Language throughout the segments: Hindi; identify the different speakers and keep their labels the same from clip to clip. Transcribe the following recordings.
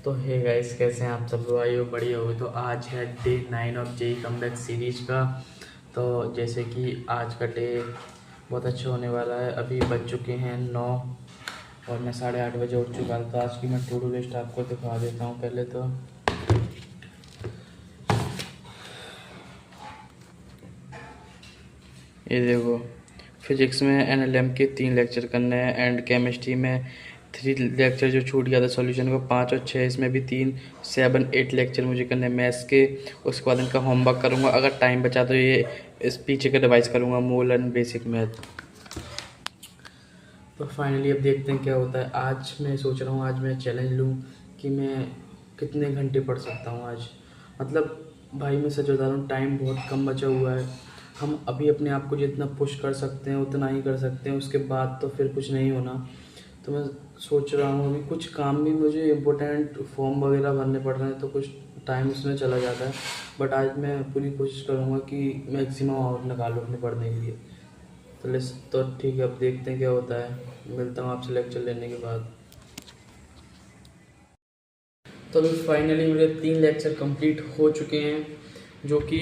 Speaker 1: तो हे गाइस, कैसे हैं आप सब लोग? आई हो बढ़िया हो। तो आज है day 9 of JEE comeback series का। तो जैसे कि आज का डे बहुत अच्छा होने वाला है। अभी बज चुके हैं 9 और मैं 8:30 बजे उठ चुका था। तो आज की मैं टू डू लिस्ट आपको दिखा देता हूँ। पहले तो ये देखो, फिजिक्स में एनएलएम के 3 लेक्चर करने हैं एंड केमिस्ट्री में 3 लेक्चर जो छूट गया था सॉल्यूशन को 5 और 6, इसमें भी 3 7 8 लेक्चर मुझे करने हैं मैथ्स के। उसके बाद इनका होमवर्क करूँगा, अगर टाइम बचा तो ये इस पीछे का रिवाइज करूँगा, मोल एंड बेसिक मैथ। तो फाइनली अब देखते हैं क्या होता है। आज मैं सोच रहा हूँ, आज मैं चैलेंज लूँ कि मैं कितने घंटे पढ़ सकता हूँ आज। मतलब भाई मैं सच बता रहा हूँ, टाइम बहुत कम बचा हुआ है। हम अभी अपने आप को जितना पुश कर सकते हैं उतना ही कर सकते हैं, उसके बाद तो फिर कुछ नहीं होना। तो मैं सोच रहा हूँ, अभी कुछ काम भी मुझे इम्पोर्टेंट फॉर्म वगैरह भरने पड़ रहे हैं तो कुछ टाइम उसमें चला जाता है। बट आज मैं पूरी कोशिश करूँगा कि मैक्सिमम आवर निकालूँ अपने पढ़ने के लिए। तो ठीक है, अब देखते हैं क्या होता है। मिलता हूँ आपसे लेक्चर लेने के बाद। तो अभी फाइनली मेरे 3 लेक्चर कंप्लीट हो चुके हैं, जो कि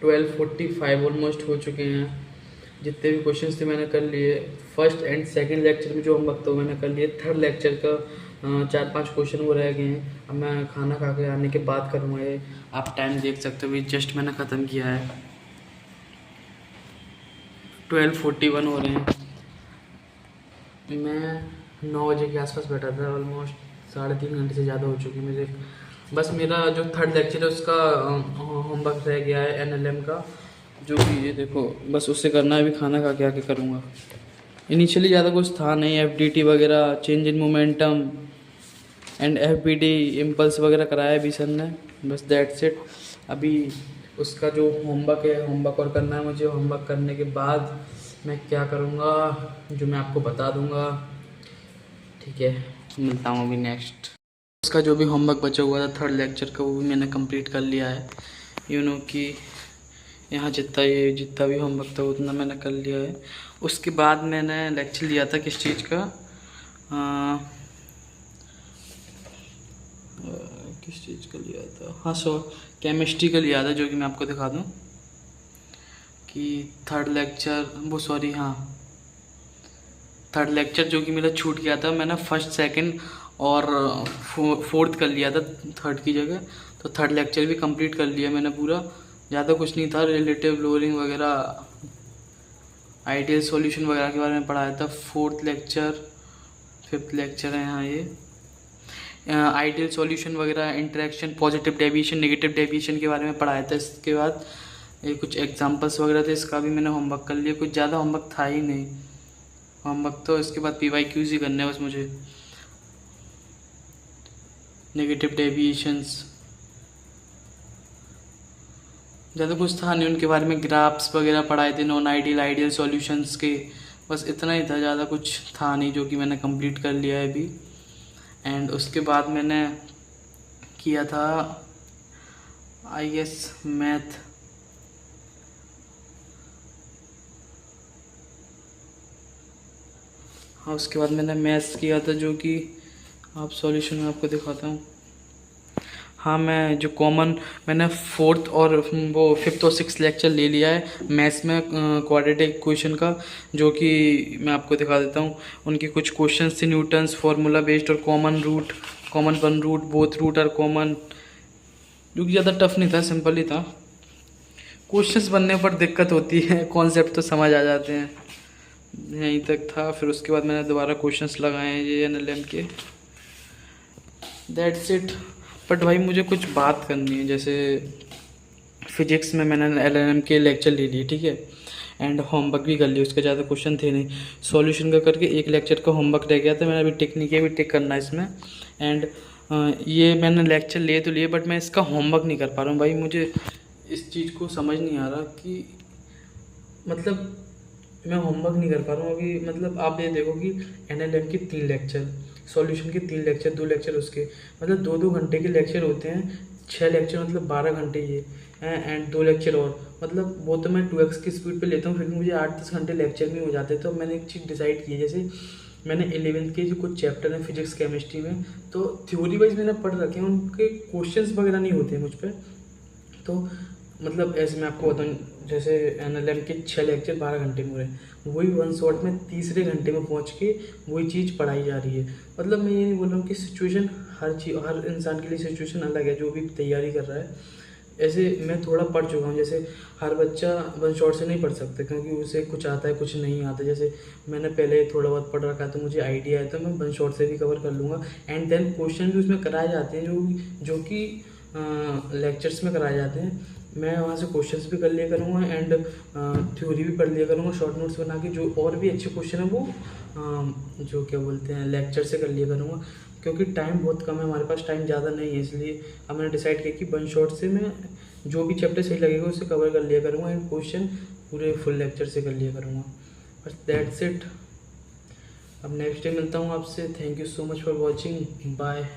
Speaker 1: 12:45 ऑलमोस्ट हो चुके हैं। जितने भी क्वेश्चंस थे मैंने कर लिए। फर्स्ट एंड सेकंड लेक्चर में जो हम वक्त मैंने कर लिए। थर्ड लेक्चर का 4-5 क्वेश्चन वो रह गए हैं। अब मैं खाना खा के आने के बाद करूँगा ये। आप टाइम देख सकते हो, जस्ट मैंने ख़त्म किया है। 12:41 हो रहे हैं। मैं 9 बजे के आसपास बैठा था। ऑलमोस्ट 3.5 घंटे से ज़्यादा हो चुकी मेरे। बस मेरा जो थर्ड लेक्चर है उसका होमवर्क रह गया है एनएलएम का, जो कि ये देखो बस उससे करना है। अभी खाना खा के आके करूँगा। इनिशियली ज़्यादा कुछ था नहीं, एफडीटी वगैरह, change in momentum and FBD impulse वगैरह कराया है अभी सर ने, बस दैट्स इट। अभी उसका जो होमवर्क है, होमवर्क और करना है मुझे। होमवर्क करने के बाद मैं क्या करूँगा जो मैं आपको बता दूँगा। ठीक है, मिलता हूँ अभी नेक्स्ट। उसका जो भी होमवर्क बचा हुआ था थर्ड लेक्चर का, वो भी मैंने कंप्लीट कर लिया है। कि यहाँ जितना भी होमवर्क था उतना मैंने कर लिया है। उसके बाद मैंने लेक्चर लिया था किस चीज़ का, किस चीज़ का लिया था, हाँ केमिस्ट्री का लिया था, जो कि मैं आपको दिखा दूँ कि थर्ड लेक्चर जो कि मेरा छूट गया था। मैंने फर्स्ट सेकंड और फोर्थ कर लिया था थर्ड की जगह। तो थर्ड लेक्चर भी कंप्लीट कर लिया मैंने पूरा। ज़्यादा कुछ नहीं था, रिलेटिव लोअरिंग वगैरह, आइडियल सॉल्यूशन वगैरह के बारे में पढ़ाया था। फोर्थ लेक्चर, फिफ्थ लेक्चर है यहाँ ये। आइडियल सॉल्यूशन वगैरह, interaction, positive deviation, negative deviation के बारे में पढ़ाया था। इसके बाद ये कुछ एग्जांपल्स वगैरह थे, इसका भी मैंने होमवर्क कर लिया। कुछ ज़्यादा होमवर्क था ही नहीं होमवर्क तो। इसके बाद PYQs ही करने हैं बस मुझे। नेगेटिव डेविएशंस ज़्यादा कुछ था नहीं, उनके बारे में ग्राफ्स वगैरह पढ़ाए थे, नॉन आइडियल, आइडियल सॉल्यूशंस के। बस इतना ही था, ज़्यादा कुछ था नहीं, जो कि मैंने कंप्लीट कर लिया है अभी। एंड उसके बाद मैंने किया था आई गेस मैथ। हाँ, उसके बाद मैंने मैथ्स किया था, जो कि आप सॉल्यूशन में आपको दिखाता हूँ। हाँ, मैं जो कॉमन मैंने फोर्थ और वो फिफ्थ और सिक्स लेक्चर ले लिया है मैथ्स में, क्वाड्रेटिक इक्वेशन का, जो कि मैं आपको दिखा देता हूँ। उनके कुछ क्वेश्चंस थे, न्यूटन्स फार्मूला बेस्ड और common root, common one root, both root are common, जो कि ज़्यादा टफ नहीं था, सिंपल ही था। क्वेश्चंस बनने पर दिक्कत होती है, कॉन्सेप्ट तो समझ आ जाते हैं। यहीं तक था। फिर उसके बाद मैंने दोबारा क्वेश्चंस लगाए हैं ये एनएलएम के, दैट्स इट। बट भाई मुझे कुछ बात करनी है। जैसे फिजिक्स में मैंने एलएनएम के लेक्चर ले लिए, ठीक है, एंड होमवर्क भी कर लिया। उसके ज़्यादा क्वेश्चन थे नहीं, सॉल्यूशन का करके एक लेक्चर का होमवर्क रह गया था। मैंने अभी टिक नहीं किया, अभी टिक करना है इसमें। एंड ये मैंने लेक्चर लिए तो लिए, बट मैं इसका होमवर्क नहीं कर पा रहा हूँ भाई। मुझे इस चीज़ को समझ नहीं आ रहा कि मतलब मैं होमवर्क नहीं कर पा रहा हूँ अभी। मतलब आप ये देखो कि एनएलएम के 3 लेक्चर, सॉल्यूशन के 3 लेक्चर, 2 लेक्चर उसके, मतलब 2-2 घंटे के लेक्चर होते हैं। 6 लेक्चर मतलब 12 घंटे ये हैं, एंड 2 लेक्चर और, मतलब वो तो मैं 2x की स्पीड पे लेता हूँ, फिर भी मुझे 8-10 घंटे लेक्चर में हो जाते हैं। तो मैंने एक चीज़ डिसाइड की है, जैसे मैंने 11th के जो कुछ चैप्टर हैं फिजिक्स केमिस्ट्री में, तो थ्योरी वाइज मैंने पढ़ रखे हैं, उनके क्वेश्चंस वगैरह नहीं होते हैं मुझ पर। तो मतलब ऐसे मैं आपको बताऊँ, जैसे NLM के 6 लेक्चर 12 घंटे में हो रहे हैं, वही वन शॉट में तीसरे घंटे में पहुंच के वही चीज़ पढ़ाई जा रही है। मतलब मैं ये नहीं बोल रहा हूँ कि सिचुएशन हर इंसान के लिए सिचुएशन अलग है जो भी तैयारी कर रहा है। ऐसे मैं थोड़ा पढ़ चुका हूँ, जैसे हर बच्चा वन शॉट से नहीं पढ़ सकता क्योंकि उसे कुछ आता है कुछ नहीं आता। जैसे मैंने पहले थोड़ा बहुत पढ़ रखा है तो मुझे आइडिया है, तो मैं वन शॉट से भी कवर कर लूँगा। एंड देन क्वेश्चन भी उसमें कराए जाते हैं जो कि लेक्चर्स में कराए जाते हैं। मैं वहाँ से क्वेश्चंस भी कर लिया करूँगा एंड थ्योरी भी पढ़ लिया करूँगा शॉर्ट नोट्स बना के। जो और भी अच्छे क्वेश्चन है वो जो क्या बोलते हैं लेक्चर से कर लिया करूँगा, क्योंकि टाइम बहुत कम है हमारे पास, टाइम ज़्यादा नहीं है। इसलिए अब मैंने डिसाइड किया कि वन शॉट से मैं जो भी चैप्टर सही लगेगा उसे कवर कर लिया करूँगा एंड क्वेश्चन पूरे फुल लेक्चर से कर लिया करूँगा। बस दैट्स इट। अब नेक्स्ट डे मिलता हूँ आपसे। Thank you so much for watching, bye.